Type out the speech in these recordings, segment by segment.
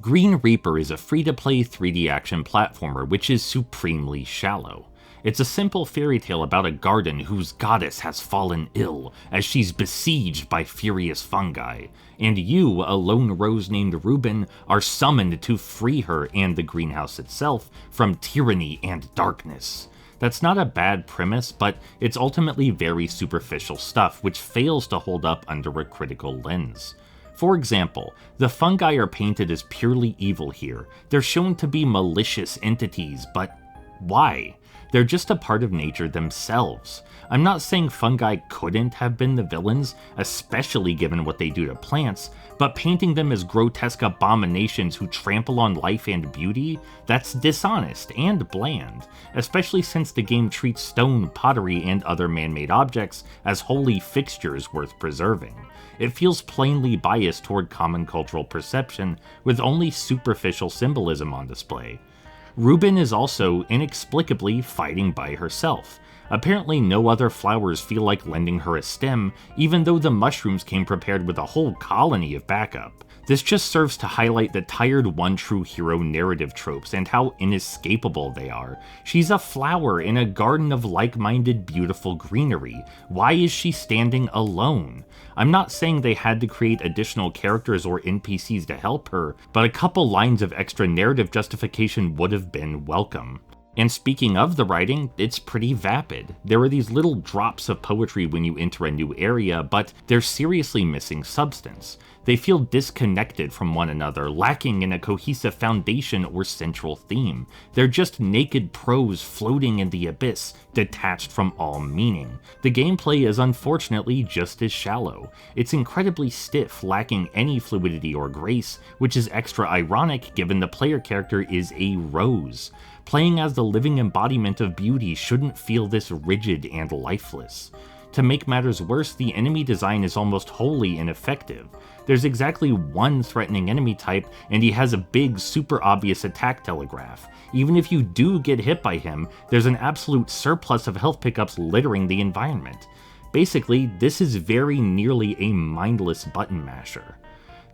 Green Reaper is a free-to-play 3D action platformer which is supremely shallow. It's a simple fairy tale about a garden whose goddess has fallen ill as she's besieged by furious fungi, and you, a lone rose named Reuben, are summoned to free her and the greenhouse itself from tyranny and darkness. That's not a bad premise, but it's ultimately very superficial stuff which fails to hold up under a critical lens. For example, the fungi are painted as purely evil here. They're shown to be malicious entities, but why? They're just a part of nature themselves. I'm not saying fungi couldn't have been the villains, especially given what they do to plants, but painting them as grotesque abominations who trample on life and beauty, that's dishonest and bland, especially since the game treats stone, pottery, and other man-made objects as holy fixtures worth preserving. It feels plainly biased toward common cultural perception, with only superficial symbolism on display. Reuben is also inexplicably fighting by herself. Apparently no other flowers feel like lending her a stem, even though the mushrooms came prepared with a whole colony of backup. This just serves to highlight the tired one true hero narrative tropes and how inescapable they are. She's a flower in a garden of like-minded beautiful greenery. Why is she standing alone? I'm not saying they had to create additional characters or NPCs to help her, but a couple lines of extra narrative justification would have been welcome. And speaking of the writing, it's pretty vapid. There are these little drops of poetry when you enter a new area, but they're seriously missing substance. They feel disconnected from one another, lacking in a cohesive foundation or central theme. They're just naked prose floating in the abyss, detached from all meaning. The gameplay is unfortunately just as shallow. It's incredibly stiff, lacking any fluidity or grace, which is extra ironic given the player character is a rose. Playing as the living embodiment of beauty shouldn't feel this rigid and lifeless. To make matters worse, the enemy design is almost wholly ineffective. There's exactly one threatening enemy type, and he has a big, super obvious attack telegraph. Even if you do get hit by him, there's an absolute surplus of health pickups littering the environment. Basically, this is very nearly a mindless button masher.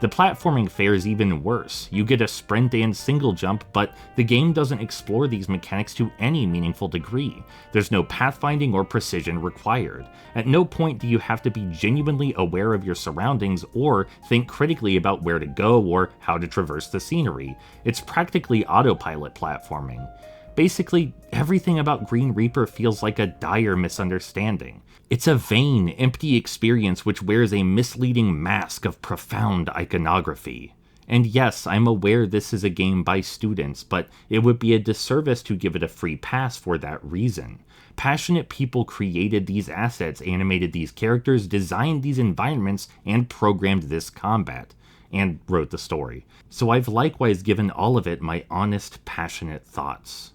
The platforming fares even worse. You get a sprint and single jump, but the game doesn't explore these mechanics to any meaningful degree. There's no pathfinding or precision required. At no point do you have to be genuinely aware of your surroundings or think critically about where to go or how to traverse the scenery. It's practically autopilot platforming. Basically, everything about Green Reaper feels like a dire misunderstanding. It's a vain, empty experience which wears a misleading mask of profound iconography. And yes, I'm aware this is a game by students, but it would be a disservice to give it a free pass for that reason. Passionate people created these assets, animated these characters, designed these environments, and programmed this combat, and wrote the story. So I've likewise given all of it my honest, passionate thoughts.